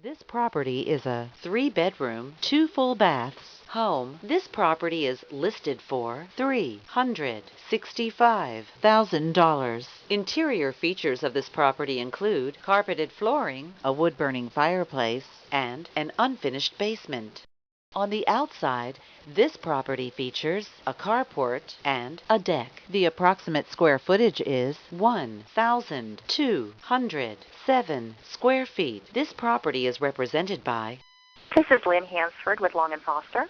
This property is a 3-bedroom, 2 full baths home. This property is listed for $365,000. Interior features of this property include carpeted flooring, a wood-burning fireplace, and an unfinished basement. On the outside, this property features a carport and a deck. The approximate square footage is 1,207 square feet. This property is represented by... This is Lynn Hansford with Long & Foster.